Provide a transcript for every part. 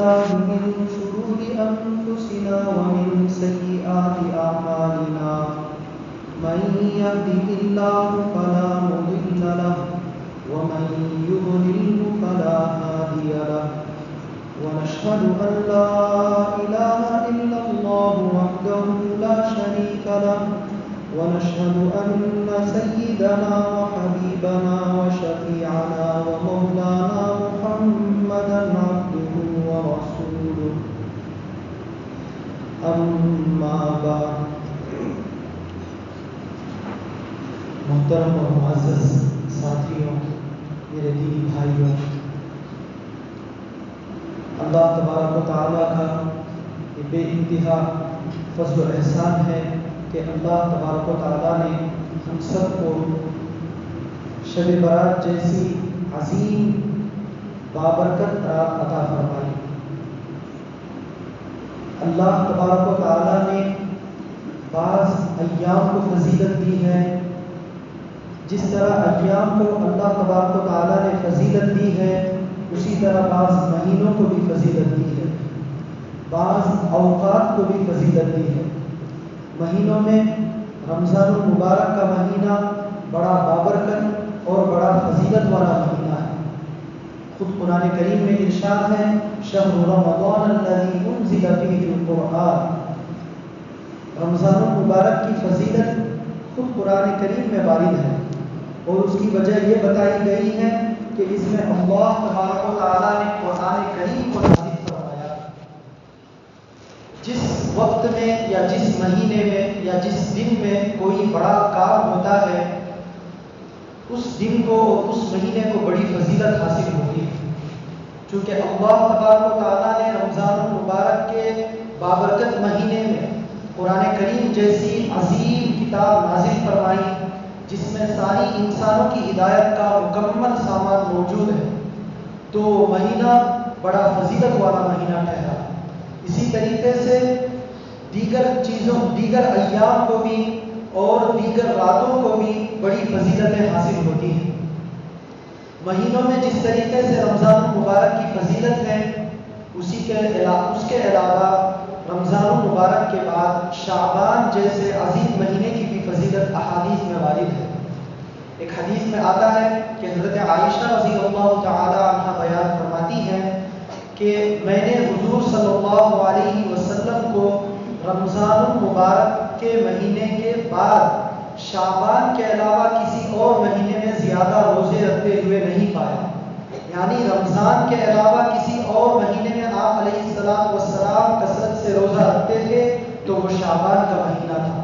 بالله من شرور أنفسنا ومن سيئات أعمالنا من يهده الله فلا مضل له ومن يضلل فلا هادي له ونشهد أن لا إله إلا الله وحده لا شريك له ونشهد أن سيدنا وحبيبنا وشفيعنا ومولانا محمدا عبده ورسوله أما بعد محترم اور معزز ساتھیوں، میرے دینی بھائیوں، اللہ تبارک و تعالیٰ کا یہ بے انتہا فضل و احسان ہے کہ اللہ تبارک و تعالیٰ نے ہم سب کو شب برات جیسی عظیم بابرکت رات عطا فرمائی۔ اللہ تبارک و تعالیٰ نے بعض ایام کو فضیلت دی ہے، جس طرح ایام کو اللہ تبارک و تعالیٰ نے فضیلت دی ہے اسی طرح بعض مہینوں کو بھی فضیلت دی ہے، بعض اوقات کو بھی فضیلت دی ہے۔ مہینوں میں رمضان المبارک کا مہینہ بڑا بابرکت اور بڑا فضیلت والا مہینہ ہے۔ خود قرآن کریم میں ارشاد ہے شہر رمضان الذی انزل فیہ القرآن، رمضان المبارک کی فضیلت خود قرآن کریم میں وارد ہے، اور اس کی وجہ یہ بتائی گئی ہے کہ اس میں اللہ تبارک و تعالیٰ نے قرآن کریم کو نازل فرمایا۔ جس وقت میں یا جس مہینے میں یا جس دن میں کوئی بڑا کام ہوتا ہے اس دن کو اس مہینے کو بڑی فضیلت حاصل ہوتی ہے، چونکہ اللہ تبارک و تعالیٰ نے رمضان المبارک کے بابرکت مہینے میں قرآن کریم جیسی عظیم کتاب نازل فرمائی جس میں ساری انسانوں کی ہدایت کا مکمل سامان موجود ہے، تو مہینہ بڑا فضیلت والا مہینہ ٹھہرا۔ اسی طریقے سے دیگر ایام کو بھی اور دیگر راتوں کو بھی بڑی فضیلتیں حاصل ہوتی ہیں۔ مہینوں میں جس طریقے سے رمضان المبارک کی فضیلت ہے اس کے علاوہ رمضان المبارک کے بعد شعبان جیسے عظیم مہینے کی بھی فضیلت احادیث میں وارد ہے۔ ایک حدیث میں آتا ہے کہ حضرت عائشہ رضی اللہ تعالی عنہ بیان فرماتی ہیں کہ میں نے حضور صلی اللہ علیہ وسلم کو رمضان المبارک کے مہینے کے بعد شعبان کے علاوہ کسی اور مہینے میں زیادہ روزے رکھتے ہوئے نہیں پایا، یعنی رمضان کے علاوہ کسی اور مہینے میں آپ علیہ السلام کثرت سے روزہ رکھتے تھے تو وہ شعبان کا مہینہ تھا۔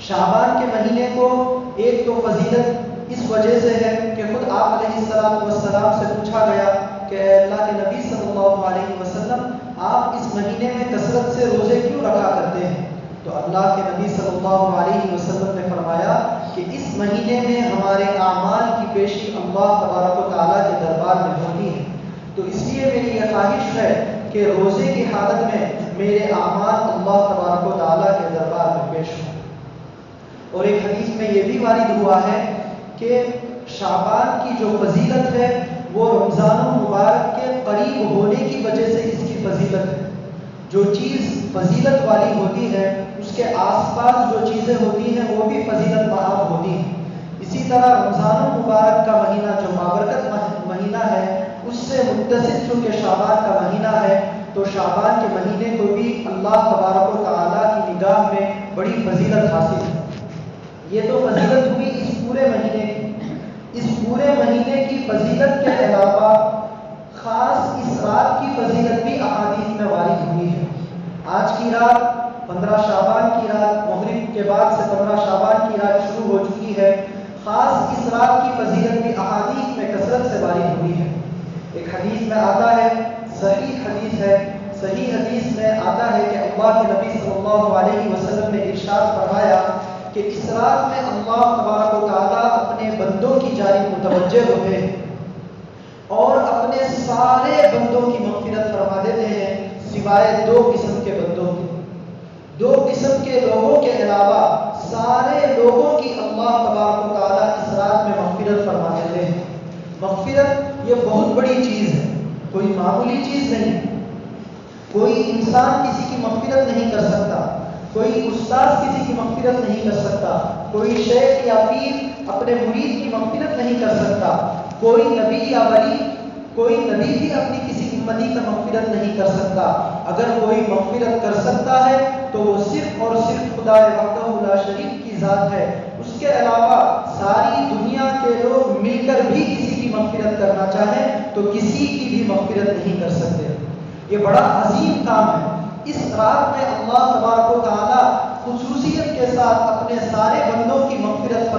شعبان کے مہینے کو ایک تو فضیلت اس وجہ سے ہے کہ خود آپ علیہ السلام سے پوچھا گیا کہ اے اللہ کے نبی صلی اللہ علیہ وسلم آپ اس مہینے میں کثرت سے روزے کیوں رکھا کرتے ہیں؟ تو اللہ کے نبی صلی اللہ علیہ وسلم نے فرمایا کہ اس مہینے میں ہمارے اعمال کی پیشی اللہ تبارک و تعالیٰ کے دربار میں ہوتی ہے، تو اس لیے میری یہ خواہش ہے کہ روزے کی حالت میں میرے اعمال اللہ تبارک و تعالیٰ کے دربار میں پیش ہوں۔ اور ایک حدیث میں یہ بھی وارد ہوا ہے کہ شعبان کی جو فضیلت ہے وہ رمضان المبارک کے قریب ہونے کی وجہ سے اس کی فضیلت ہے۔ جو چیز فضیلت والی ہوتی ہے اس کے آس پاس جو چیزیں ہوتی ہیں وہ بھی فضیلت بہا ہوتی ہیں۔ اسی طرح رمضان المبارک کا مہینہ جو بابرکت مہینہ ہے اس سے متصل چونکہ شعبان کا مہینہ ہے، تو شعبان کے مہینے کو بھی اللہ تبارک و تعالیٰ کی نگاہ میں بڑی فضیلت حاصل ہے۔ یہ تو فضیلت ہوئی اس پورے مہینے کی۔ اس پورے مہینے کی فضیلت کے علاوہ خاص اس رات کی فضیلت بھی احادیث میں وارد ہوئی ہے۔ آج کی رات 15 شعبان کی رات، مغرب کے بعد سے 15 شعبان کی رات شروع ہو چکی ہے۔ خاص اس رات کی فضیلت بھی احادیث میں کثرت سے وارد ہوئی ہے۔ ایک حدیث میں آتا ہے، صحیح حدیث ہے، صحیح حدیث میں آتا ہے کہ اللہ کے نبی صلی اللہ علیہ وسلم نے ارشاد فرمایا کہ اس رات میں اللہ تبارک و تعالیٰ اپنے بندوں کی جانب متوجہ ہوتے ہیں اور اپنے سارے بندوں کی مغفرت فرما دیتے ہیں سوائے 2 قسم کے بندوں کی۔ 2 قسم کے لوگوں کے علاوہ سارے لوگوں کی اللہ تبارک و تعالیٰ اس رات میں مغفرت فرما دیتے ہیں۔ مغفرت یہ بہت بڑی چیز ہے، کوئی معمولی چیز نہیں. کوئی انسان کسی کی مغفرت نہیں کر سکتا، کوئی استاد کسی کی مغفرت نہیں کر سکتا، کوئی شیخ یا پیر اپنے مرید کی مغفرت نہیں کر سکتا، کوئی نبی یا ولی، کوئی نبی بھی اپنی کسی امتی کا مغفرت نہیں کر سکتا. اگر کوئی مغفرت کر سکتا ہے تو وہ صرف اور صرف خدا وحدہ لا شریک کی ذات ہے. اس کے علاوہ ساری دنیا کے لوگ مل کر بھی کسی کی مغفرت کرنا چاہیں تو کسی کی بھی مغفرت نہیں کر سکتے. یہ بڑا عظیم کام ہے. اس رات میں اللہ تبارک و تعالی خصوصیت کے ساتھ اپنے سارے بندوں کی مغفرت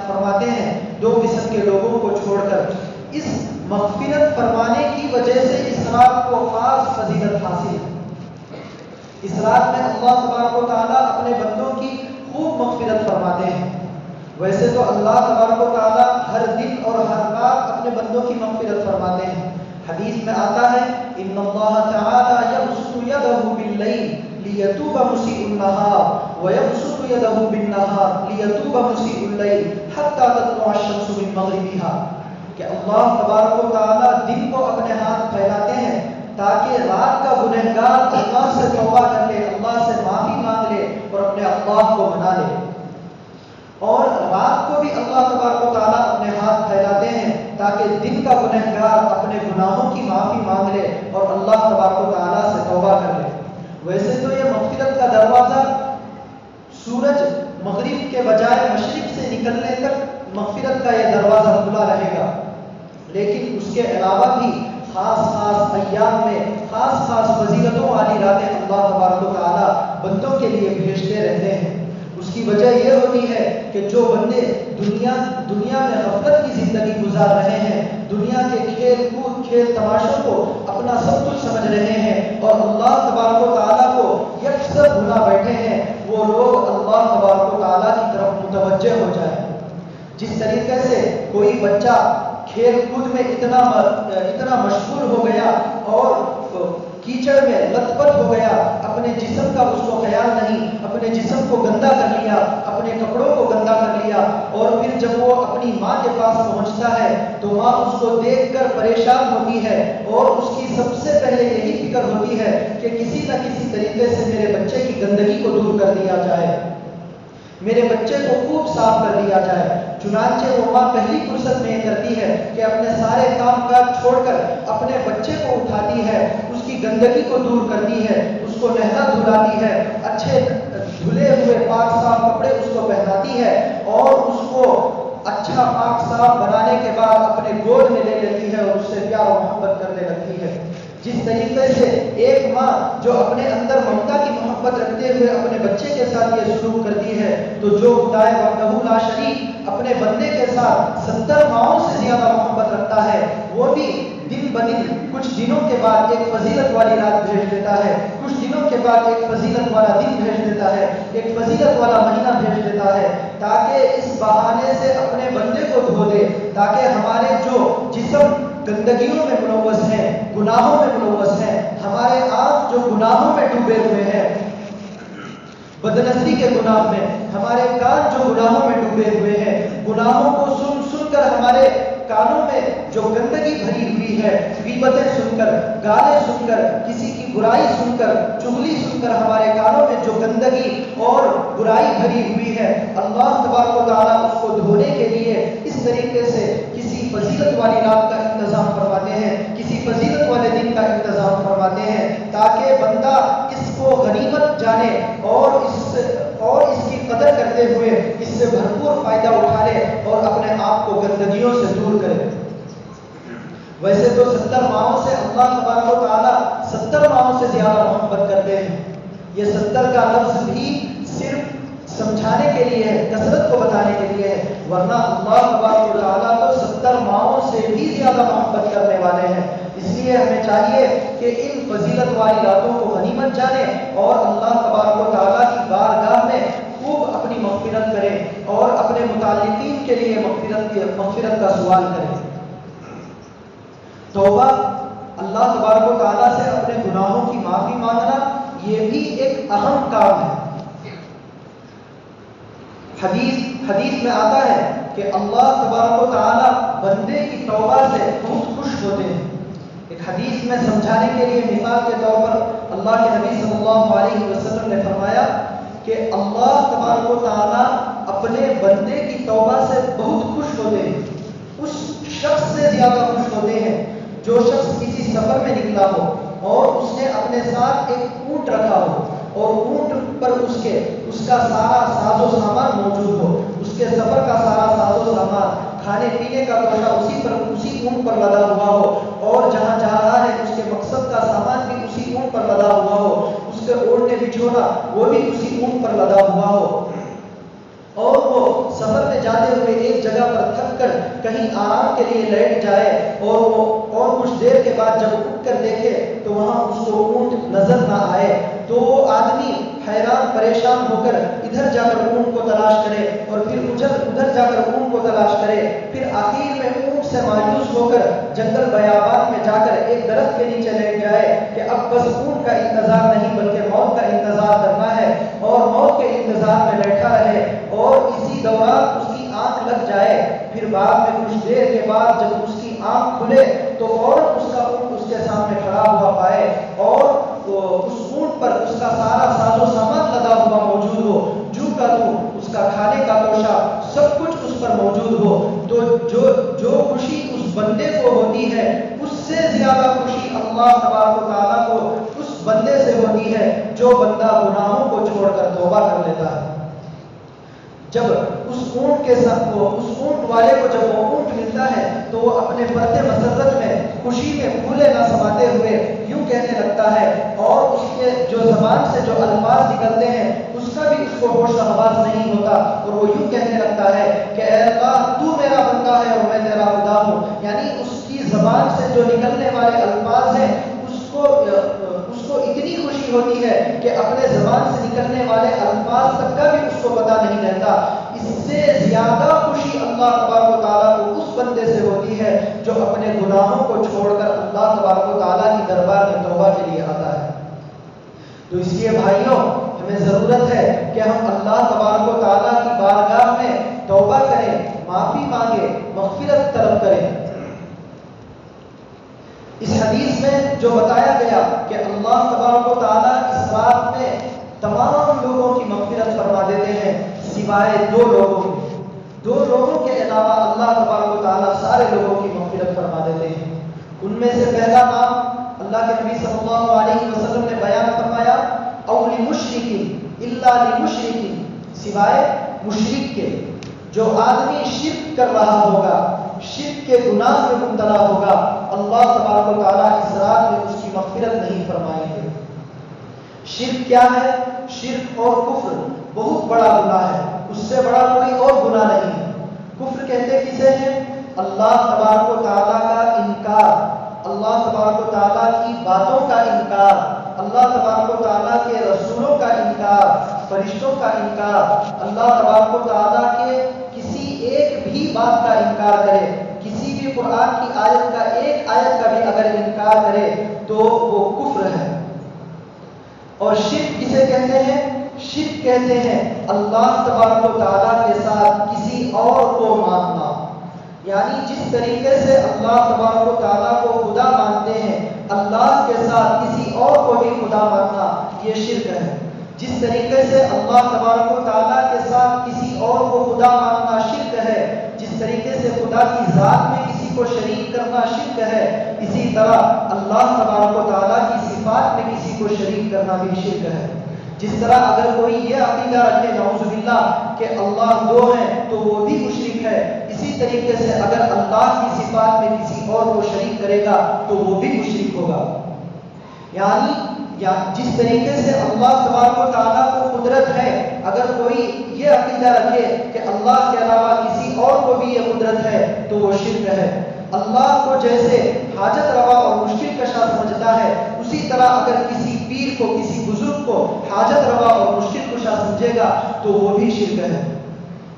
فرماتے ہیں، 2 قسم کے لوگوں کو چھوڑ کر. اس مغفرت فرمانے کی وجہ سے اس رات کو خاص فضیلت حاصل ہے. اس رات میں اللہ تبارک و تعالیٰ اپنے بندوں کی خوب مغفرت فرماتے ہیں. ویسے تو اللہ تبارک و تعالیٰ ہر دن اور ہر رات اپنے بندوں کی مغفرت فرماتے ہیں. حدیث میں آتا ہے ان اللہ تعالیٰ یبسط یدہ باللیل لیتوب مسیء النہار ویبسط یدہ بالنہار لیتوب مسیء اللیل حتی تطلع الشمس من مغربها، کہ اللہ تبارک و تعالیٰ دن کو اپنے ہاتھ پھیلاتے ہیں تاکہ رات کا گنہگار اللہ سے توبہ کر لے، اللہ سے معافی مانگ لے اور اپنے اللہ کو منا لے. اور رات کو بھی اللہ تبارک و تعالیٰ اپنے ہاتھ پھیلاتے ہیں تاکہ دن کا گنہگار اپنے گناہوں کی معافی مانگ لے اور اللہ تبارک و تعالیٰ سے توبہ کر لے. ویسے تو یہ مغفرت کا دروازہ سورج مغرب کے بجائے مشرق سے نکلنے تک مغفرت کا یہ دروازہ کھلا رہے گا، لیکن اس کے علاوہ بھی خاص ایام میں خاص فضیلتوں والی راتیں اللہ تبارک و تعالیٰ بندوں کے لیے بھیجتے رہتے ہیں. اس کی وجہ یہ ہوتی ہے کہ جو بندے دنیا میں غفلت کی زندگی گزار رہے ہیں، دنیا کے کھیل کود کھیل تماشوں کو اپنا سب کچھ سمجھ رہے ہیں اور اللہ تبارک و تعالیٰ کو یکسر بھلا بیٹھے ہیں، وہ لوگ اللہ تبارک و تعالیٰ کی طرف متوجہ ہو جائیں. جس طریقے سے کوئی بچہ کھیل کود میں اتنا مشغول ہو گیا اور کیچڑ میں لت پت ہو گیا، اپنے جسم کا اس کو خیال نہیں، اپنے جسم کو گندا کر لیا، اپنے کپڑوں کو گندا کر لیا، اور پھر جب وہ اپنی ماں کے پاس پہنچتا ہے تو ماں اس کو دیکھ کر پریشان ہوتی ہے اور اس کی سب سے پہلے یہی فکر ہوتی ہے کہ کسی نہ کسی طریقے سے میرے بچے کی گندگی کو دور کر دیا جائے، میرے بچے کو خوب صاف کر دیا جائے. چنانچہ وہ ماں پہلی فرصت میں یہ کرتی ہے کہ اپنے سارے کام کاج چھوڑ کر اپنے بچے کو اٹھاتی ہے، اس کی گندگی کو دور کرتی ہے، اس کو نہلا دھلاتی ہے، اچھے دھلے ہوئے پاک صاف کپڑے اس کو پہناتی ہے اور اس کو اچھا پاک صاف بنانے کے بعد اپنے گود میں لے لیتی ہے اور اس سے پیار و محبت کرنے لگتی ہے. جس طریقے سے ایک ماں جو اپنے اندر ممتا کی محبت رکھتے ہوئے اپنے بچے کے ساتھ یہ سلوک کرتی ہے، تو جو خدا وحدہ لا شریک اپنے بندے کے ساتھ 70 ماؤں سے زیادہ محبت رکھتا ہے، وہ بھی دن بدن کچھ دنوں کے بعد ایک فضیلت والی رات بھیج دیتا ہے، کچھ دنوں کے بعد ایک فضیلت والا دن بھیج دیتا ہے، ایک فضیلت والا مہینہ بھیج دیتا ہے، تاکہ اس بہانے سے اپنے بندے کو دھو دے، تاکہ ہمارے جو جسم گندگیوں میں ملوث ہیں، گناہوں میں ملوث ہیں، ہمارے آنکھ جو گناہوں میں ڈوبے ہوئے ہیں، بدنظری کے گناہ میں، ہمارے کان جو گناہوں میں ڈوبے ہوئے ہیں، گناہوں کو سن کر ہمارے کانوں میں جو گندگی بھری ہوئی ہے، غیبتیں سن کر، گالیں سن کر، کسی کی برائی سن کر، چغلی سن کر ہمارے کانوں میں جو گندگی اور برائی بھری ہوئی ہے، اللہ تبارک و تعالیٰ اس کو دھونے کے لیے اس طریقے سے کسی فضیلت والی رات کا انتظام فرماتے ہیں، کسی فضیلت والے دن کا انتظام فرماتے ہیں، تاکہ بندہ اس کو غنیمت جانے اور اس کی قدر کرتے ہوئے اس سے بھرپور فائدہ اٹھا لے اور اپنے آپ کو گندگیوں سے دور کرے. ویسے تو 70 ماہوں سے اللہ تبارک و تعالیٰ 70 ماہوں سے زیادہ محبت کرتے ہیں. یہ 70 کا لفظ بھی صرف سمجھانے کے لیے ہے، کثرت کو بتانے کے لیے ہے، ورنہ اللہ تبارک و تعالیٰ تو 70 ماہوں سے بھی زیادہ محبت کرنے والے ہیں. اس لیے ہمیں چاہیے کہ ان فضیلت والی راتوں کو غنیمت جانے اور اللہ تبارک و تعالیٰ کی بارگاہ میں خوب اپنی مغفرت کریں اور اپنے متعلقین کے لیے مغفرت کا سوال کریں. توبہ، اللہ تبارک و تعالیٰ سے اپنے گناہوں کی معافی مانگنا، یہ بھی ایک اہم کام ہے. حدیث میں آتا ہے کہ اللہ تبارک و تعالیٰ بندے کی توبہ سے بہت خوش ہوتے ہیں. ایک حدیث میں سمجھانے کے لیے مثال کے طور پر اللہ کے نبی صلی اللہ علیہ وسلم نے فرمایا کہ اللہ تبارک و تعالیٰ اپنے بندے کی توبہ سے بہت خوش ہوتے ہیں، اس شخص سے زیادہ خوش ہوتے ہیں جو شخص کسی سفر میں نکلا ہو اور اس نے اپنے ساتھ ایک اونٹ رکھا ہو اور اونٹ پر اس کا سارا ساز و سامان موجود ہو، اس کے سفر کا سارا ساز و سامان، کھانے پینے کا توشہ اسی اونٹ پر لدا ہوا ہو، اور جہاں جا رہا ہے اس کے مقصد کا سامان بھی اسی اونٹ پر لدا ہوا ہو، اس کے اوڑھنے بچھونا وہ بھی اسی اونٹ پر لدا ہوا ہو، اور وہ سفر میں جاتے ہوئے ایک جگہ پر تھک کر کہیں آرام کے لیے لیٹ جائے اور کچھ دیر کے بعد جب اٹھ کر دیکھے تو وہاں اس کو اونٹ نظر نہ آئے، تو وہ آدمی حیران پریشان ہو کر ادھر جا کر اونٹ کو تلاش کرے اور پھر ادھر جا کر اونٹ کو تلاش کرے، پھر آخر میں اونٹ سے مایوس ہو کر جنگل بیابان میں جا کر ایک درخت کے نیچے لیٹ جائے کہ اب بس اونٹ کا انتظار نہیں بلکہ موت کا انتظار کرنا ہے، اور موت کے انتظار میں بیٹھا رہے اور اسی دوران اس کی آنکھ لگ جائے، پھر بعد میں کچھ دیر کے بعد جب اس کی آنکھ کھلے تو فوراً اس کا اونٹ اس کے سامنے کھڑا ہوا پائے اور اس اونٹ پر اس کا سارا ساز و سامان لدا ہوا موجود ہو، جو کا تو اس کا کھانے کا توشہ سب کچھ اس پر موجود ہو، تو جو خوشی اس بندے کو ہوتی ہے اس سے زیادہ خوشی اللہ تبارک و تعالیٰ کو اس بندے سے ہوتی ہے جو بندہ گناہوں کو چھوڑ کر توبہ کر لیتا ہے۔ جب اس اونٹ کے ساتھ اس اونٹ والے کو جب وہ اونٹ ملتا ہے تو وہ اپنے فرد مسرت میں خوشی میں پھولے نہ سماتے ہوئے یوں کہنے لگتا ہے، اور اس کے جو زبان سے جو الفاظ نکلتے ہیں اس کا بھی اس کو ہوش و حواس نہیں ہوتا، اور وہ یوں کہنے لگتا ہے کہ اے اللہ تو میرا بندہ ہے اور میں تیرا خدا ہوں، یعنی اس کی زبان سے جو نکلنے والے الفاظ ہیں اس کو اتنی خوشی ہوتی ہے کہ اپنے زبان سے نکلنے والے الفاظ تک کا بھی اس کو پتہ نہیں رہتا۔ اس سے زیادہ خوشی اللہ تبارک و تعالیٰ کو اس بندے سے ہوتی ہے جو اپنے گناہوں کو چھوڑ کر اللہ تبارک و تعالیٰ کی دربار میں توبہ کے لیے آتا ہے۔ تو اس لیے بھائیوں ہمیں ضرورت ہے کہ ہم اللہ تبارک و تعالیٰ کی بارگاہ میں توبہ کریں، معافی مانگیں، مغفرت طلب کریں۔ اس حدیث میں جو بتایا گیا کہ اللہ تبارک و تعالیٰ اس رات میں تمام لوگوں کی مغفرت فرما دیتے ہیں سوائے دو لوگوں کے علاوہ اللہ تبارک و تعالیٰ سارے لوگوں کی مغفرت فرما دیتے ہیں۔ ان میں سے پہلا نام اللہ کے نبی صلی اللہ علیہ وسلم نے بیان فرمایا، او لمشرک الا لمشرک، سوائے مشرک کے، جو آدمی شرک کر رہا ہوگا، شرک کے گناہ میں مبتلا ہوگا، اللہ تبارک و تعالیٰ اس رات میں اس کی مغفرت نہیں فرمائیں گے۔ شرک کیا ہے؟ شرک اور کفر بہت بڑا گناہ ہے، اس سے بڑا کوئی اور گناہ نہیں ہے۔ کفر کہتے کسے ہیں؟ اللہ تبارک و تعالیٰ کا انکار، اللہ تبارک و تعالیٰ کی باتوں کا انکار، اللہ تبارک و تعالیٰ کے رسولوں کا انکار، فرشتوں کا انکار، اللہ تبارک و تعالیٰ کے کسی ایک بھی بات کا انکار کرے، کسی بھی قرآن کی آیت کا ایک آیت کا بھی اگر انکار کرے تو وہ کفر ہے۔ اور شرک کسے کہتے ہیں؟ شرک کہتے ہیں اللہ تبارک و تعالیٰ کے ساتھ کسی اور کو ماننا، یعنی جس طریقے سے اللہ تبارک و تعالیٰ کو خدا مانتے ہیں، اللہ کے ساتھ کسی اور کو بھی خدا ماننا یہ شرک ہے۔ جس طریقے سے اللہ تبارک و تعالیٰ کے ساتھ کسی اور کو خدا ماننا شرک ہے، جس طریقے سے خدا کی ذات میں کسی کو شریک کرنا شرک ہے، اسی طرح اللہ تبارک و تعالیٰ کی صفات میں کسی کو شریک کرنا بھی شرک ہے۔ جس طرح اگر کوئی یہ عقیدہ رکھے نعوذ باللہ کہ اللہ دو ہیں تو وہ بھی مشرک ہے، اسی طریقے سے اگر اللہ کی صفات میں کسی اور کو شریک کرے گا تو وہ بھی مشرک ہوگا۔ یعنی جس طریقے سے اللہ تبارک و تعالیٰ کو قدرت ہے، اگر کوئی یہ عقیدہ رکھے کہ اللہ کے علاوہ کسی اور کو بھی یہ قدرت ہے تو وہ شرک ہے۔ اللہ کو جیسے حاجت روا اور مشکل کشا سمجھتا ہے، اسی طرح اگر کسی پیر کو، کسی بزرگ کو حاجت روا اور مشکل کشا سمجھے گا تو وہ بھی شرک ہے۔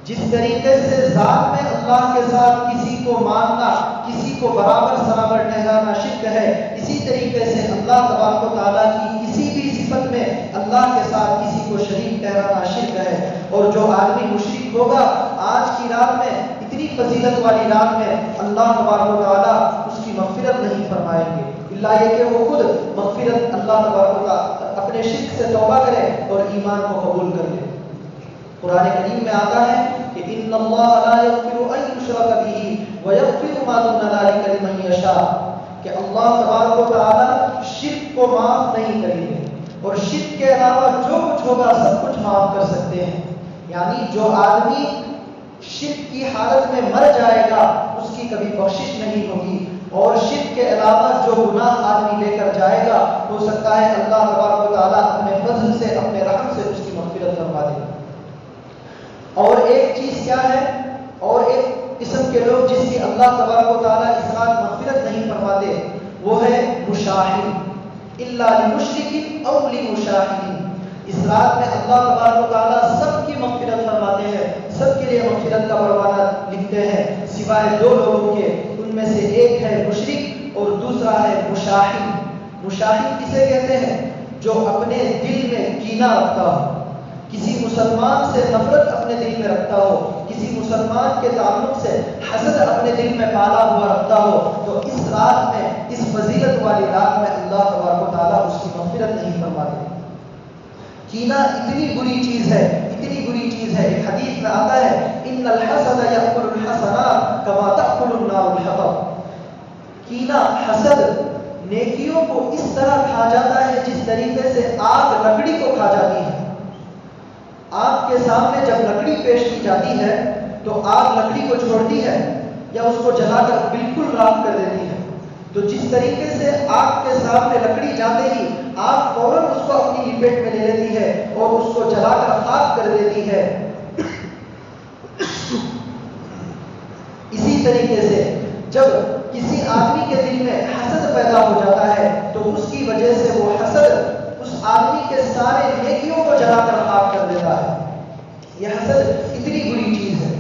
جس طریقے سے ذات میں اللہ کے ساتھ کسی کو ماننا، کسی کو برابر سرابر ٹھہرانا شرک ہے، اسی طریقے سے اللہ تبارک و تعالیٰ کی کسی بھی صفت میں اللہ کے ساتھ کسی کو شریک ٹھہرانا شرک ہے۔ اور جو آدمی مشرک ہوگا آج کی رات میں، اتنی فضیلت والی رات میں، اللہ تبارک و تعالیٰ اس کی مغفرت نہیں فرمائیں گے۔ اللہ یہ کہ وہ خود مغفرت اللہ تبارک و تعالی اپنے شرک سے توبہ کرے اور ایمان کو قبول کر لے۔ قرآن کریم میں آتا ہے کہ ان اللہ لا یغفر ان یشرک بہ ویغفر ما دون ذلک لمن یشاء، کہ اللہ تبارک و تعالی شرک کو معاف نہیں کریں گے اور شرک کے علاوہ جو کچھ ہوگا سب کچھ معاف کر سکتے ہیں۔ یعنی جو آدمی شرک کی حالت میں مر جائے گا اس کی کبھی بخشش نہیں ہوگی، اور شرک کے علاوہ جو گناہ آدمی لے کر جائے گا ہو سکتا ہے اللہ تبارک و تعالیٰ اپنے فضل سے اپنے رحم سے اس کی مغفرت فرما دے۔ اور ایک چیز کیا ہے، اور ایک قسم کے لوگ جس کی اللہ تبارک و تعالیٰ اس رات مغفرت نہیں فرماتے وہ ہے مشاہد، الا لمشرک او لمشاہد۔ اس رات میں اللہ تبارک و تعالیٰ سب کی مغفرت فرماتے ہیں، سب کے لیے مغفرت کا پروانہ لکھتے ہیں سوائے دو لوگوں کے، ان میں سے ایک ہے مشرک اور دوسرا ہے مشاہد۔ مشاہد کسے کہتے ہیں؟ جو اپنے دل میں کینہ رکھتا ہو، کسی مسلمان سے نفرت اپنے دل میں رکھتا ہو، کسی مسلمان کے تعلق سے حسد اپنے دل میں پالا ہوا رکھتا ہو، تو اس رات میں، اس فضیلت والی رات میں اللہ تبارک و تعالیٰ اس کی مغفرت نہیں فرماتے۔ کینہ اتنی بری چیز ہے، اتنی بری چیز ہے، ایک حدیث میں آتا ہے ان الحسد یأکل الحسنات کما تأکل النار الحطب۔ کینہ، حسد نیکیوں کو اس طرح کھا جاتا ہے جس طریقے سے آگ لکڑی کو کھا جاتی ہے۔ آگ کے سامنے جب لکڑی پیش کی جاتی ہے تو آگ لکڑی کو چھوڑتی ہے یا اس کو جلا کر بالکل راکھ کر دیتی ہے، تو جس طریقے سے آگ کے سامنے لکڑی جاتے ہی آگ فوراً اس کو اپنی لپیٹ میں لے لیتی ہے اور اس کو جلا کر خاک کر دیتی ہے، اسی طریقے سے جب کسی آدمی کے دل میں حسد پیدا ہو جاتا ہے تو اس کی وجہ سے وہ حسد اس آدمی کے سارے نیکیوں کو جلا کر خاک کر دیتا ہے۔ یہ حسد اتنی بری چیز ہے۔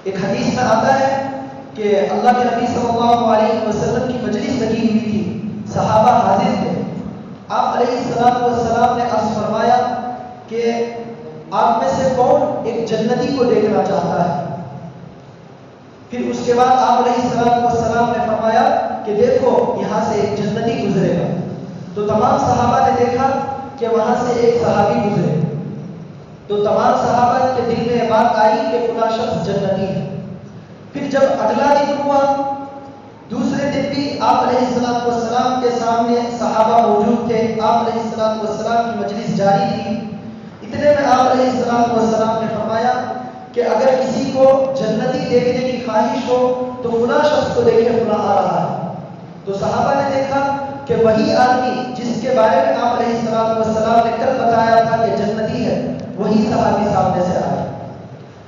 ایک حدیث میں آتا ہے کہ اللہ کے نبی صلی اللہ علیہ وسلم کی مجلس لگی ہوئی تھی، صحابہ حاضر تھے، آپ علیہ السلام نے عرض فرمایا کہ آپ میں سے کون ایک جنتی کو دیکھنا چاہتا ہے؟ پھر اس کے بعد آپ علیہ السلام نے فرمایا کہ دیکھو یہاں سے ایک جنتی گزرے گا، تو تمام صحابہ نے دیکھا کہ وہاں سے ایک صحابی گزرے، تو تمام صحابہ کے دل میں یہ بات آئی کہ فلاں شخص جنتی ہے۔ پھر جب اگلا دن ہوا، دوسرے دن بھی آپ علیہ السلام کے سامنے صحابہ موجود تھے، آپ علیہ السلام کی مجلس جاری تھی، اتنے میں آپ علیہ السلام نے فرمایا کہ اگر کسی کو جنتی دیکھنے کی خواہش ہو تو فلاں شخص کو دیکھے فلاں آ رہا ہے۔ تو صحابہ نے دیکھا کہ وہی آدمی جس کے بارے میں آپ علیہ السلام نے کل بتایا تھا کہ جنتی ہے، وہی صحابی سامنے سے آیا۔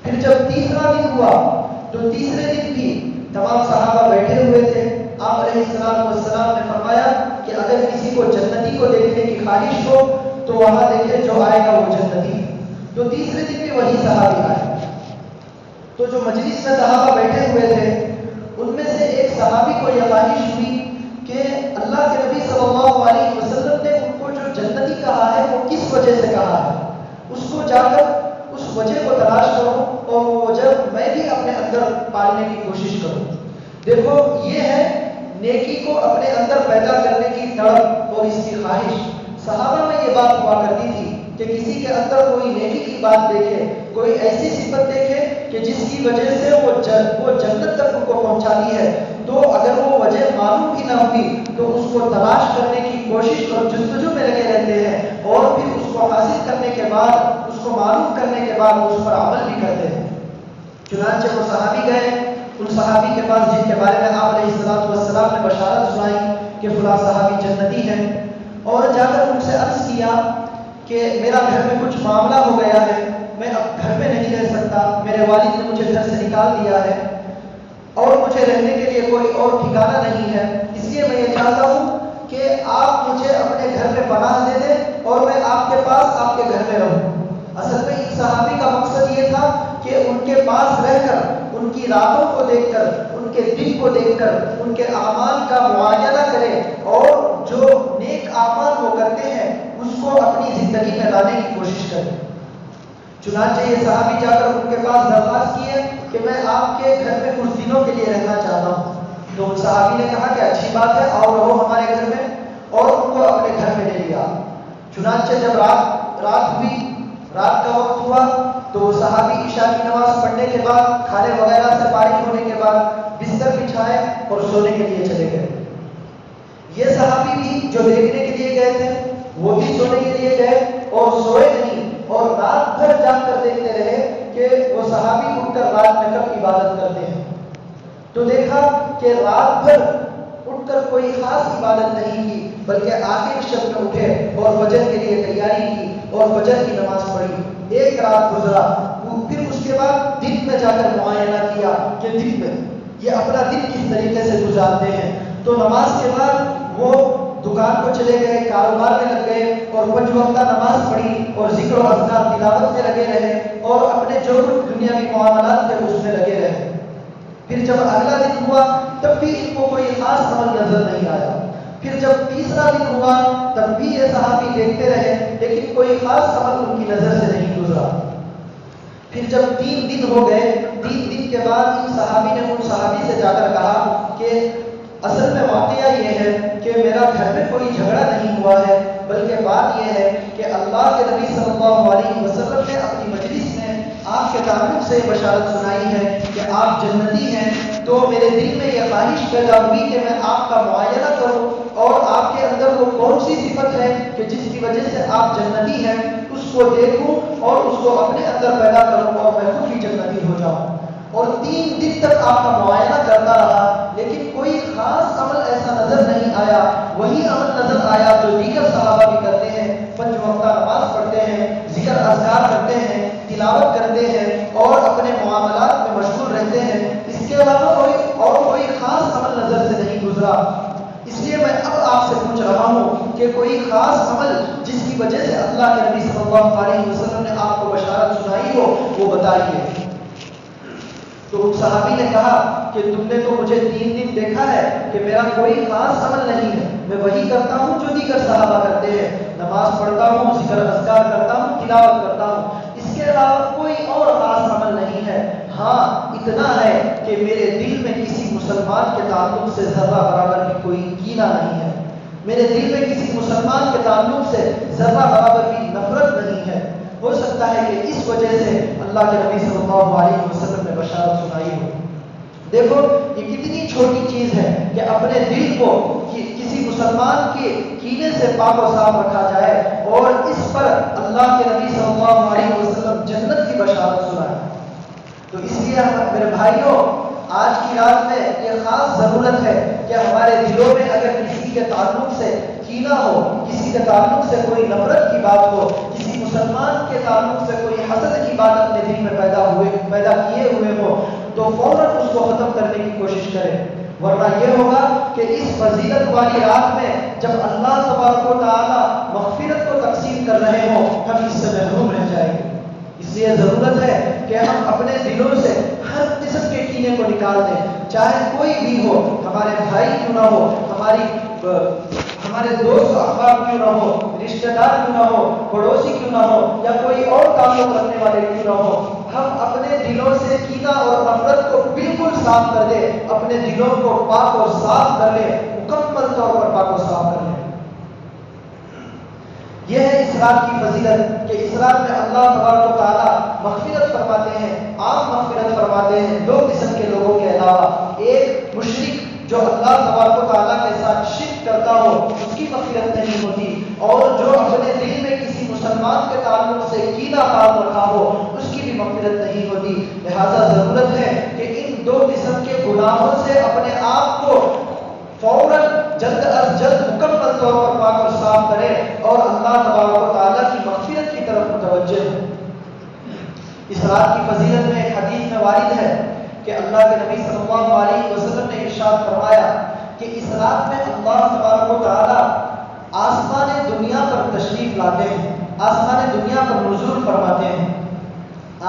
پھر جب تیسرا دن ہوا تو تیسرے دن بھی تمام صحابہ بیٹھے ہوئے تھے، آپ علیہ السلام نے فرمایا کہ اگر کسی کو جنتی کو دیکھنے کی خواہش ہو تو وہاں دیکھے جو آئے گا وہ جنتی۔ تو تیسرے دن بھی وہی صحابی آئے۔ تو جو مجلس میں صحابہ بیٹھے ہوئے تھے ان میں سے ایک صحابی کو یہ خواہش ہوئی کہ اللہ کے نبی صلی اللہ علیہ وسلم نے ان کو جو جنتی کہا ہے وہ کس وجہ سے کہا ہے، اس کو جا کر اس وجہ کو تلاش کرو اور وہ وجہ میں بھی اپنے اندر پالنے کی کوشش کروں۔ دیکھو یہ ہے نیکی کو اپنے اندر پیدا کرنے کی تڑپ اور اس کی خواہش۔ صحابہ میں یہ بات ہوا کرتی تھی کہ کسی کے اندر کوئی نیکی کی بات دیکھے، کوئی ایسی صفت دیکھے کہ جس کی وجہ سے وہ جنت تک ان کو پہنچاتی ہے، تو اگر وہ وجہ معلوم ہی نہ ہوئی تو اس کو تلاش کرنے کی کوشش اور جستجو میں لگے رہتے ہیں، اور پھر اس کو حاصل کرنے کے بعد، اس کو معلوم کرنے کے بعد اس پر عمل بھی کرتے ہیں۔ چنانچہ وہ صحابی گئے ان صحابی کے پاس جن کے بارے میں آپ علیہ السلام نے بشارت سنائی کہ فلاں صحابی جنتی ہے، اور جا کر ان سے عرض کیا کہ میرا گھر میں کچھ معاملہ ہو گیا ہے، میں اب گھر میں نہیں رہ سکتا، میرے والد نے مجھے گھر سے نکال دیا ہے اور مجھے رہنے کے لیے کوئی اور ٹھکانہ نہیں ہے، اس لیے میں یہ چاہتا ہوں کہ آپ مجھے اپنے گھر میں پناہ دے دیں اور میں آپ کے پاس آپ کے گھر میں رہوں۔ اصل میں ایک صحابی کا مقصد یہ تھا کہ ان کے پاس رہ کر ان کی راتوں کو دیکھ کر، ان کے دن کو دیکھ کر ان کے اعمال کا معائنہ کرے اور جو نیک اعمال وہ کرتے ہیں اس کو اپنی زندگی میں لانے کی کوشش کرے۔ چنانچہ یہ صحابی جا کر ان کے پاس درخواست کیے کہ میں آپ کے گھر میں کچھ دنوں کے لیے رہنا چاہتا ہوں، تو ان صحابی نے کہا کہ اچھی بات ہے، آؤ رہو ہمارے گھر میں، اور ان کو اپنے گھر میں لے لیا۔ چنانچہ جب رات ہوئی، رات کا وقت ہوا، تو صحابی عشاء کی نماز پڑھنے کے بعد، کھانے وغیرہ سے فارغ ہونے کے بعد بستر بچھائے اور سونے کے لیے چلے گئے۔ یہ صحابی بھی جو دیکھنے کے لیے گئے تھے وہ بھی سونے کے لیے گئے اور سوئے نہیں، اور رات بھر جاگ کر دیکھتے رہے کہ وہ صحابی اٹھ کر رات میں کب عبادت کرتے ہیں۔ تو دیکھا کہ رات بھر اٹھ کر کوئی خاص عبادت نہیں کی، بلکہ آخر شب میں اٹھے اور فجر کے لیے تیاری کی اور فجر کی نماز پڑھی۔ ایک رات گزرا، پھر اس کے بعد دن میں جا کر معائنہ کیا کہ دن میں یہ اپنا دن کس طریقے سے گزارتے ہیں۔ تو نماز کے بعد وہ دکان کو چلے گئے، کاروبار میں لگ گئے اور 5 وقتہ نماز پڑھی اور ذکر و اذکار تلاوت میں لگے رہے اور اپنے جو دنیاوی معاملات تھے اس میں لگے رہے۔ پھر جب اگلا دن ہوا تب بھی ان کو کوئی خاص عمل نظر نہیں آیا۔ پھر جب تیسرا دن ہوا تب بھی یہ صحابی دیکھتے رہے لیکن کوئی خاص عمل ان کی نظر سے نہیں گزرا۔ پھر جب 3 دن ہو گئے، 3 دن کے بعد ان صحابی نے ان صحابی سے جا کر کہا کہ اصل میں واقعہ یہ ہے کہ میرا گھر میں کوئی جھگڑا نہیں ہوا ہے، بلکہ بات یہ ہے کہ اللہ کے نبی صلی اللہ علیہ وسلم نے اپنی مجلس میں آپ کے تعلق سے بشارت سنائی ہے کہ آپ جنتی ہیں، تو میرے دل میں یہ خواہش پیدا ہوئی کہ میں آپ کا معائنہ کروں اور آپ کے اندر وہ کون سی صفت ہے کہ جس کی وجہ سے آپ جنتی ہیں اس کو دیکھوں اور اس کو اپنے اندر پیدا کروں اور میں خود بھی جنتی ہو جاؤں۔ اور 3 دن تک آپ کا معائنہ کرتا رہا لیکن کوئی خاص عمل ایسا نظر نہیں آیا۔ وہی عمل نظر آیا جو دیگر صحابہ بھی کرتے ہیں، 5 وقتہ نماز پڑھتے ہیں، ذکر اذکار کرتے ہیں، تلاوت کرتے ہیں اور اپنے معاملات میں مشغول رہتے ہیں۔ اس کے علاوہ کوئی خاص عمل نظر سے نہیں گزرا۔ اس لیے میں اب آپ سے پوچھ رہا ہوں کہ کوئی خاص عمل جس کی وجہ سے اللہ کے نبی صلی اللہ علیہ وسلم نے آپ کو بشارت سنائی ہو وہ بتائیے۔ تو صحابی نے کہا کہ تم نے تو مجھے 3 دن دیکھا ہے کہ میرا کوئی خاص عمل نہیں ہے، میں وہی کرتا ہوں جو دیگر صحابہ کرتے ہیں، نماز پڑھتا ہوں، ذکر اذکار کرتا ہوں، تلاوت کرتا ہوں، اس کے علاوہ کوئی اور خاص عمل نہیں ہے۔ ہاں اتنا ہے کہ میرے دل میں کسی مسلمان کے تعلق سے ذرہ برابر بھی کوئی کینہ نہیں ہے، میرے دل میں کسی مسلمان کے تعلق سے ذرہ برابر بھی نفرت نہیں ہے۔ ہو سکتا ہے کہ اس وجہ سے اللہ کے نبی صلی اللہ علیہ وسلم نے بشارت سنائی ہو۔ دیکھو یہ کتنی چھوٹی چیز ہے کہ اپنے دل کو کسی مسلمان کے کینے سے پاک و صاف رکھا جائے اور اس پر اللہ کے نبی صلی اللہ علیہ وسلم جنت کی بشارت سنائے۔ تو اس لیے میرے بھائیوں آج کی رات میں یہ خاص ضرورت ہے کہ ہمارے دلوں میں اگر کسی کے تعلق سے کینہ ہو، کسی کے تعلق سے کوئی نفرت کی بات ہو، کسی مسلمان کے تعلق سے کوئی حسد کی بات اپنے دل میں پیدا کیے ہوئے ہو تو فوراً اس کو ختم کرنے کی کوشش کریں، ورنہ یہ ہوگا کہ اس فضیلت والی رات میں جب اللہ تبارک و تعالی مغفرت کو تقسیم کر رہے ہوں ہم اس سے محروم رہ جائیں گے۔ اس لیے ضرورت ہے کہ ہم اپنے دلوں سے ہر قسم کے کینے کو نکال دیں، چاہے کوئی بھی ہو، ہمارے بھائی کیوں نہ ہو، ہمارے دوست احباب کیوں نہ ہو، رشتہ دار کیوں نہ ہو، پڑوسی کیوں نہ ہو یا کوئی اور تعلق رکھنے والے کیوں نہ ہو، ہم اپنے دلوں سے کینہ اور نفرت کو بالکل صاف کر دیں، اپنے دلوں کو پاک اور صاف کر لیں، مکمل طور پر پاک اور صاف کر لیں۔ یہ ہے اس رات کی فضیلت کہ اس رات میں اللہ تبارک و تعالیٰ مغفرت فرماتے ہیں، آپ مغفرت فرماتے ہیں 2 قسم کے لوگوں کے علاوہ۔ ایک مشرک جو اللہ تبارک و تعالیٰ کے ساتھ شرک کرتا ہو اس کی مغفرت نہیں ہوتی، اور جو اپنے دل میں کسی مسلمان کے تعلق سے کینہ پال رکھا ہو اس کی بھی مغفرت نہیں ہوتی۔ لہذا ضرورت ہے کہ ان 2 قسم کے گناہوں سے اپنے آپ کو فوراً جلد از جلد مکمل طور پر پاک اور صاف کرے اور اللہ تبارک و تعالیٰ کی مغفرت کی طرف متوجہ ہو۔ اس رات کی فضیلت میں ایک حدیث میں وارد ہے کہ اللہ کے نبی صلی اللہ علیہ وسلم نے ارشاد فرمایا کہ اس رات میں اللہ تبارک و تعالیٰ آسمان دنیا پر تشریف لاتے ہیں، آسمان دنیا پر نزول فرماتے ہیں۔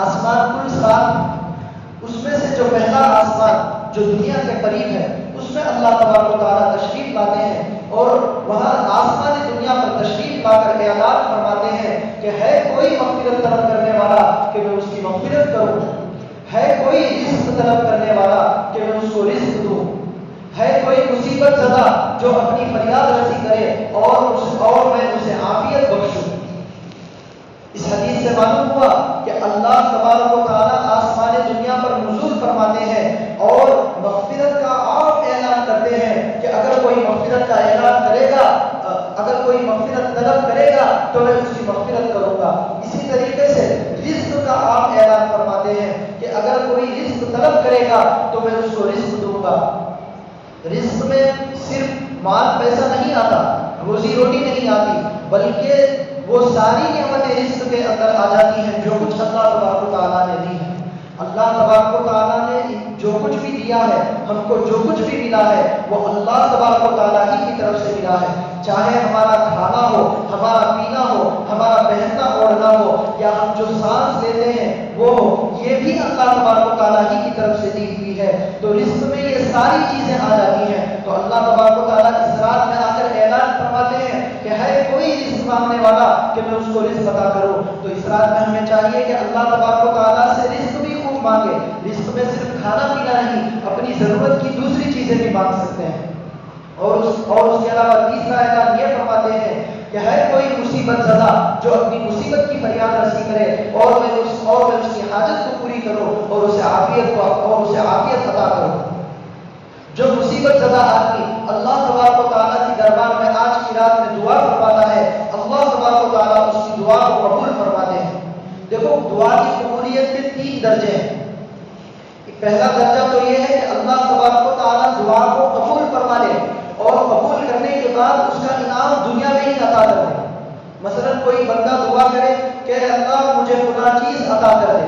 آسمان کل 7، اس میں سے جو پہلا آسمان جو دنیا کے قریب ہے اس میں اللہ تبارک و تعالیٰ تشریف لاتے ہیں اور وہاں آسمان دنیا پر تشریف لا کر اعلان فرماتے ہیں کہ ہے کوئی مغفرت طلب کرنے والا کہ میں اس کی مغفرت کروں، ہے کوئی رزق طلب کرنے والا کہ میں اس کو رزق دوں، ہے کوئی مصیبت زدہ جو اپنی فریاد رسی کرے اور میں اسے عافیت بخشوں۔ اس حدیث سے معلوم ہوا کہ اللہ تبارک و تعالیٰ آسمان دنیا پر نزول فرماتے ہیں اور مغفرت کا عام اعلان کرتے ہیں کہ اگر کوئی مغفرت کا اعلان کرے گا، اگر کوئی مغفرت طلب کرے گا تو میں اس کی مغفرت کروں گا۔ اسی طریقے سے رزق کا عام اعلان فرماتے ہیں کہ اگر کوئی رزق طلب کرے گا تو میں اس کو رزق دوں گا۔ رزق میں صرف مال پیسہ نہیں آتا، روزی روٹی نہیں آتی، بلکہ وہ ساری نعمتیں رزق کے اندر آ جاتی ہیں جو کچھ اللہ تبارک و تعالیٰ نے دی ہے۔ اللہ تبارک و تعالیٰ نے جو کچھ بھی دیا ہے، ہم کو جو کچھ بھی ملا ہے وہ اللہ تبارک و تعالیٰ ہی کی طرف سے ملا ہے۔ چاہے ہمارا کھانا ہو، ہمارا پینا ہو، ہمارا پہننا اوڑھنا ہو، یا ہم جو سانس لیتے ہیں وہ ہو، یہ بھی اللہ تبارک و تعالیٰ ہی کی طرف سے دی ہوئی ہے۔ تو رزق میں یہ ساری چیزیں آ جاتی ہیں۔ تو اللہ تبارک و تعالیٰ اس رات میں آ کر اعلان فرماتے ہیں کہ ہے کوئی رزق مانگنے والا کہ میں اس کو رزق عطا کروں۔ تو اس رات میں ہمیں چاہیے کہ اللہ تبارک و تعالیٰ سے رزق بھی خوب مانگے۔ رزق میں صرف کھانا پینا نہیں، اپنی ضرورت کی دوسری چیزیں بھی مانگ سکتے ہیں۔ اور اس کے علاوہ تیسرا اعلان یہ فرماتے ہیں کہ ہے کوئی مصیبت زدہ جو اپنی مصیبت کی فریاد رسی کرے اور میں اس کی حاجت کو پوری کروں اور اسے عافیت عطا کروں۔ جو مصیبت زدہ آدمی اللہ تبارک و تعالیٰ کی دربار میں آج کی رات میں دعا فرماتا ہے، اللہ تبارک و تعالیٰ اس کی دعا کو قبول فرماتے ہیں۔ دیکھو دعا کی قبولیت کے 3 درجے ہیں۔ پہلا درجہ تو یہ ہے کہ اللہ تبارک و تعالیٰ دعا کو قبول فرما لے اور قبول کرنے کے بعد اس کا انعام دنیا میں ہی عطا کر دے۔ مثلا کوئی بندہ دعا کرے کہ اللہ مجھے فلاں چیز عطا کر دے،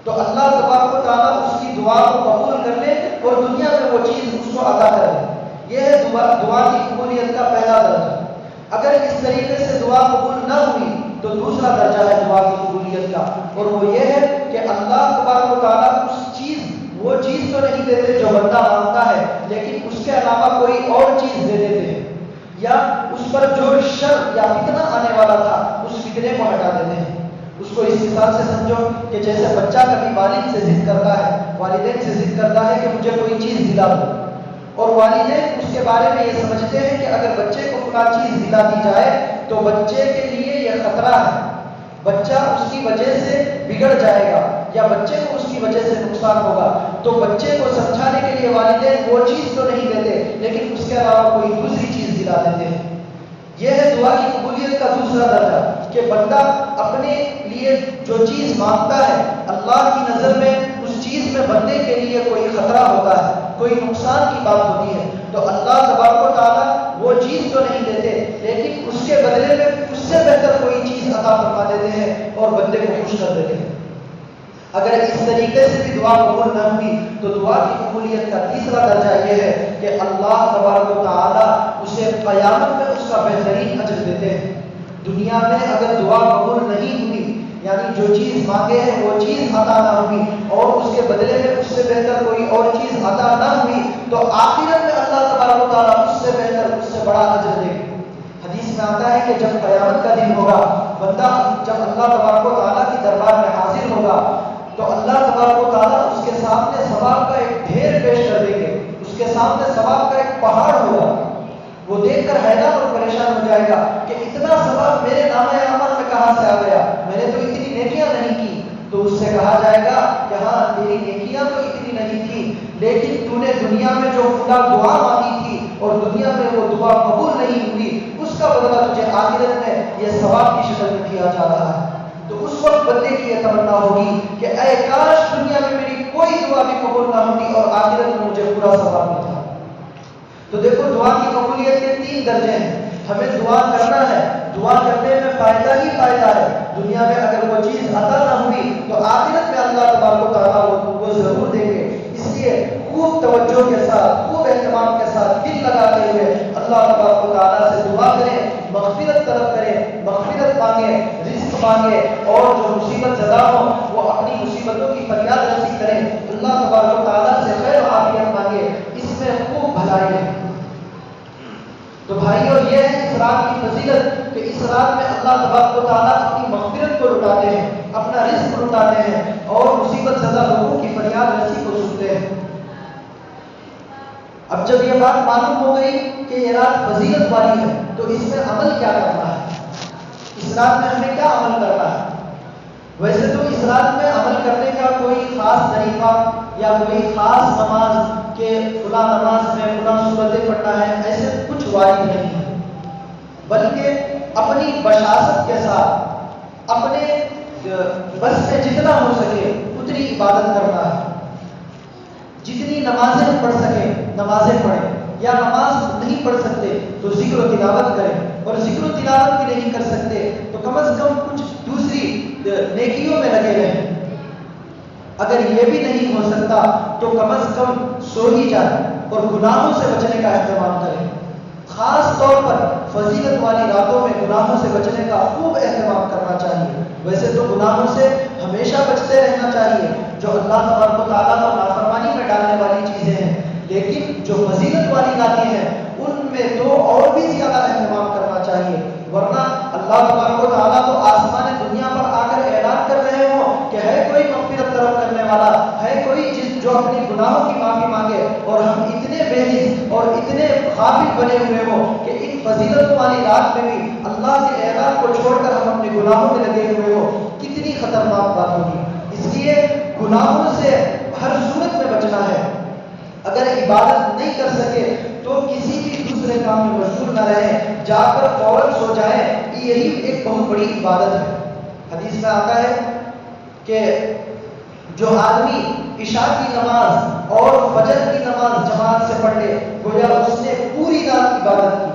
تو اللہ تبارک و تعالیٰ اس کی دعا کو قبول کر لے اور دنیا میں وہ چیز اس کو عطا کر دے۔ یہ ہے دعا کی قبولیت کا پہلا درجہ۔ اگر اس طریقے سے دعا قبول نہ ہوئی تو دوسرا درجہ ہے دعا کی قبولیت کا، اور وہ یہ ہے کہ اللہ تبارک و تعالیٰ وہ چیز تو نہیں دیتے جو بندہ مانگتا ہے، لیکن اس کے علاوہ کوئی اور چیز دے دیتے ہیں، یا اس پر جو شر یا فتنہ آنے والا تھا اس فتنے کو ہٹا دیتے ہیں۔ اس کو اس مثال سے سمجھو کہ جیسے بچہ کبھی والد سے ضد کرتا ہے، والدین سے ضد کرتا ہے کہ مجھے کوئی چیز دلا دو، اور والدین اس کے بارے میں یہ سمجھتے ہیں کہ اگر بچے کو فلاں چیز دلا دی جائے تو بچے کے لیے یہ خطرہ ہے، بچہ اس کی وجہ سے بگڑ جائے گا یا بچے کو اس کی وجہ سے نقصان ہوگا۔ تو بچے کو سمجھانے کے لیے والدین وہ چیز تو نہیں دیتے لیکن اس کے علاوہ کوئی دوسری چیز دلا دیتے ہیں۔ یہ ہے دعا کی قبولیت کا دوسرا درجہ کہ بندہ اپنے لیے جو چیز مانگتا ہے اللہ کی نظر میں اس چیز میں بندے کے لیے کوئی خطرہ ہوتا ہے، کوئی نقصان کی بات ہوتی ہے، تو اللہ تبارک و تعالیٰ وہ چیز تو نہیں دیتے لیکن اس کے بدلے میں اس سے بہتر کوئی چیز عطا فرما دیتے ہیں اور بندے کو خوش کر دیتے ہیں۔ اگر اس طریقے سے بھی دعا قبول نہ ہوئی تو دعا کی قبولیت کا تیسرا درجہ یہ ہے کہ اللہ تبارک و تعالیٰ اسے قیامت میں اس کا بہترین اجر دیتے ہیں۔ دنیا میں اگر دعا قبول نہیں ہوئی، یعنی جو چیز مانگے ہیں وہ چیز عطا نہ ہوئی اور اس کے بدلے میں اس سے بہتر کوئی اور چیز عطا نہ ہوئی، تو آخرت میں اللہ تبارک و تعالیٰ اس سے بہتر، اس سے بڑا اجر دے گا۔ حدیث میں آتا ہے کہ جب قیامت کا دن ہوگا، بندہ جب اللہ تبارک و تعالیٰ کی دربار میں حاضر ہوگا تو اللہ تبارک و تعالیٰ اس کے سامنے ثواب کا ایک ڈھیر پیش کر دیں گے، اس کے سامنے ثواب کا ایک پہاڑ ہوگا۔ وہ دیکھ کر حیران اور پریشان ہو جائے گا کہ اتنا ثواب میرے نامہ اعمال میں کہاں سے آ گیا، میں نے تو اتنی نیکیاں نہیں کی۔ تو اس سے کہا جائے گا کہ ہاں تیری نیکیاں تو اتنی نہیں تھی، لیکن تو نے دنیا میں جو خدا دعا مانگی تھی اور دنیا میں وہ دعا قبول نہیں ہوئی، اس کا بدلہ تجھے آخرت میں یہ ثواب کی شکل میں دیا جا رہا ہے۔ تو اس وقت بندے کی یہ تمنا ہوگی کہ اے کاش دنیا میں میری کوئی دعا بھی قبول نہ ہوتی اور آخرت میں مجھے پورا ثواب ملتا۔ تو دیکھو دعا کی قبولیت کے 3 درجے ہیں۔ ہمیں دعا کرنا ہے، دعا کرنے میں فائدہ ہی فائدہ ہے۔ دنیا میں اگر وہ چیز عطا نہ ہوئی تو آخرت میں اللہ تبارک و تعالیٰ وہ ضرور دیں گے۔ اس لیے خوب توجہ کے ساتھ، خوب اہتمام کے ساتھ دل لگاتے ہوئے اللہ تبارک و تعالیٰ سے دعا کریں، مغفرت طلب کریں، مغفرت مانگیں، رزق مانگیں، اور جو مصیبت زدہ ہو وہ اپنی مصیبتوں کی فریاد رسی کریں، اللہ تبارک و تعالیٰ سے خیر و عافیت مانگیں، اس میں خوب بھلائی ہے۔ تو بھائیو یہ ہے اس رات کی فضیلت کہ اس رات میں اللہ تبارک و تعالیٰ اپنی مغفرت کو لٹاتے ہیں، اپنا رزق لٹاتے ہیں اور مصیبت زدہ لوگوں کی فریاد رسی کو سنتے ہیں۔ اب جب یہ بات معلوم ہو گئی کہ یہ رات فضیلت والی ہے تو اس میں عمل کیا کرنا ہے، اس رات میں ہمیں کیا عمل کرنا ہے؟ ویسے تو اس رات میں عمل کرنے کا کوئی خاص طریقہ یا کوئی خاص نماز کہ فلاں نماز میں فلاں صورتیں پڑھنا ہے، ایسے کچھ وارد نہیں ہے، بلکہ اپنی بشاشت کے ساتھ اپنے بس میں جتنا ہو سکے اتنی عبادت کرنا ہے، جتنی نمازیں پڑھ سکیں نمازیں پڑھیں، یا نماز نہیں پڑھ سکتے تو ذکر و تلاوت کریں، اور ذکر و تلاوت بھی نہیں کر سکتے تو کم از کم کچھ دوسری نیکیوں میں لگے رہیں، اگر یہ بھی نہیں ہو سکتا تو کم از کم سو ہی جائیں اور گناہوں سے بچنے کا اہتمام کریں، خاص طور پر فضیلت والی راتوں میں گناہوں سے بچنے کا خوب اہتمام کرنا چاہیے۔ ویسے تو گناہوں سے ہمیشہ بچتے رہنا چاہیے جو اللہ تبارک و تعالیٰ کو نافرمانی میں ڈالنے والی چیزیں ہیں، لیکن جو فضیلت والی راتیں ہیں ان میں تو اور بھی زیادہ اہتمام کرنا چاہیے، ورنہ اللہ تبارک و تعالیٰ تو آسمان دنیا پر آ کر اعلان کر رہے ہوں کہ ہے کوئی مغفرت طلب کرنے والا، ہے کوئی جو اپنی گناہوں کی معافی مانگے، اور ہم اتنے بے حس اور اتنے غافل بنے ہوئے ہوں کہ ان فضیلت والی رات میں بھی اللہ کے اعلان کو چھوڑ کر ہم اپنے گناہوں میں لگے ہوئے ہوں، کتنی خطرناک بات ہوگی۔ اس لیے گناہوں سے ہر صورت میں بچنا ہے، اگر عبادت نہیں کر سکے تو کسی بھی دوسرے کام میں مشغول نہ رہے، جا کر فوراً سو جائیں، یہی ایک بہت بڑی عبادت ہے۔ حدیث میں آتا ہے کہ جو آدمی عشاء کی نماز اور فجر کی نماز جماعت سے پڑھ لے گویا اس نے پوری رات عبادت کی۔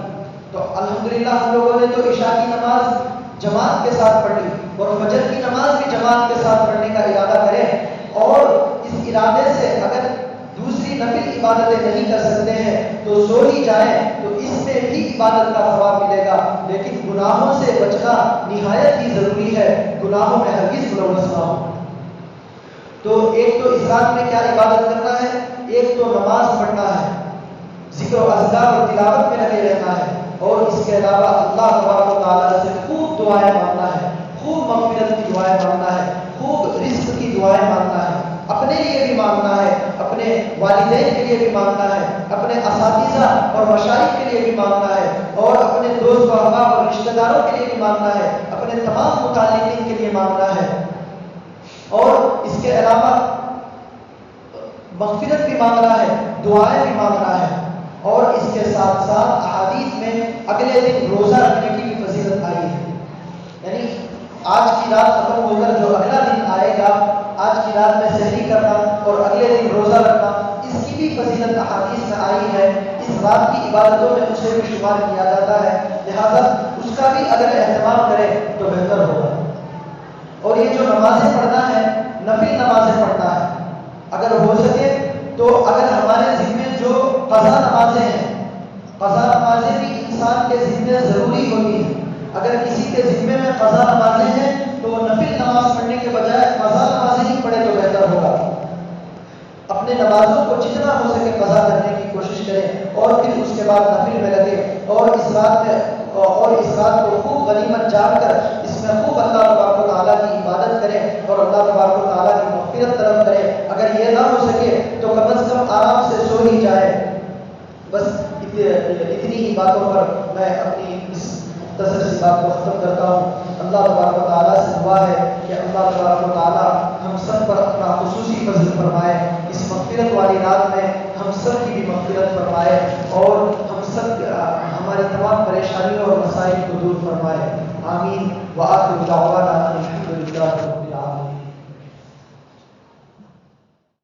تو الحمدللہ ہم لوگوں نے تو عشاء کی نماز جماعت کے ساتھ پڑھ لی اور فجر کی نماز بھی جماعت کے ساتھ پڑھنے کا ارادہ کریں، اور اس ارادے سے اگر دوسری نفل عبادتیں نہیں کر سکتے ہیں تو سو ہی جائیں تو اس میں بھی عبادت کا ثواب ملے گا، لیکن گناہوں سے بچنا نہایت ہی ضروری ہے، گناہوں میں ہرگز ملوث نہ ہو۔ تو ایک تو اس رات میں کیا عبادت کرنا ہے، ایک تو نماز پڑھنا ہے، ذکر و اذکار اور تلاوت میں لگے رہنا ہے، اور اس کے علاوہ اللہ تبارک و تعالیٰ سے خوب دعائیں مانگنا ہے، خوب مغفرت کی دعائیں مانگنا ہے، خوب رزق کی دعائیں مانگنا ہے، اپنے لیے بھی مانگنا ہے، اپنے والدین کے لیے بھی مانگنا ہے، اپنے اساتذہ اور مشائخ کے لیے بھی مانگنا ہے، اور اپنے دوست و احباب اور رشتہ داروں کے لیے بھی مانگنا ہے، اپنے تمام متعلقین کے لیے مانگنا ہے، اور اس کے علاوہ مغفرت بھی مانگنا ہے، دعائیں بھی مانگنا ہے، اور اس کے ساتھ ساتھ احادیث میں اگلے دن روزہ رکھنے کی بھی فضیلت آئی ہے، یعنی آج کی رات ختم ہو کر جو اگلا دن آئے گا، آج کی رات میں سحری کرنا اور اگلے دن روزہ رکھنا، اس کی بھی فضیلت احادیث میں آئی ہے، اس رات کی عبادتوں میں اسے بھی شمار کیا جاتا ہے، لہذا اس کا بھی اگر اہتمام کرے تو بہتر ہوگا۔ اور یہ جو نمازیں پڑھنا ہے نفل نمازیں پڑھنا ہے، اگر ہو سکے تو اگر ہمارے ذمے جو قضا نمازیں ہیں، قضا نمازیں بھی انسان کے ذمے ضروری ہوتی ہیں، اگر کسی کے ذمے میں قضا نمازیں ہیں تو نفل نماز پڑھنے کے بجائے قضا نمازیں ہی پڑھے تو بہتر ہوگا، اپنے نمازوں کو جتنا ہو سکے قضا کرنے کی کوشش کریں، اور پھر اس کے بعد نفل میں لگے، اور اس رات کو خوب غنیمت جان کر اس میں خوب اللہ تبارک و تعالیٰ کی عبادت کریں اور اللہ تبارک و تعالیٰ کی مغفرت طلب کریں، اگر یہ نہ ہو سکے تو کم از کم آرام سے سو ہی جائے۔ بس اتنی ہی باتوں پر میں اپنی اس مختصر سی بات کو ختم کرتا ہوں۔ اللہ تبارک و تعالیٰ سے دعا ہے کہ اللہ تبارک و تعالیٰ ہم سب پر اپنا خصوصی فضل فرمائے، اس مغفرت والی رات میں ہم سب کی بھی مغفرت فرمائے، اور ہم سب ہماری تمام پریشانیوں اور مسائل کو دور فرمائے، آمین۔ وآخر دعوانا الحمدللہ۔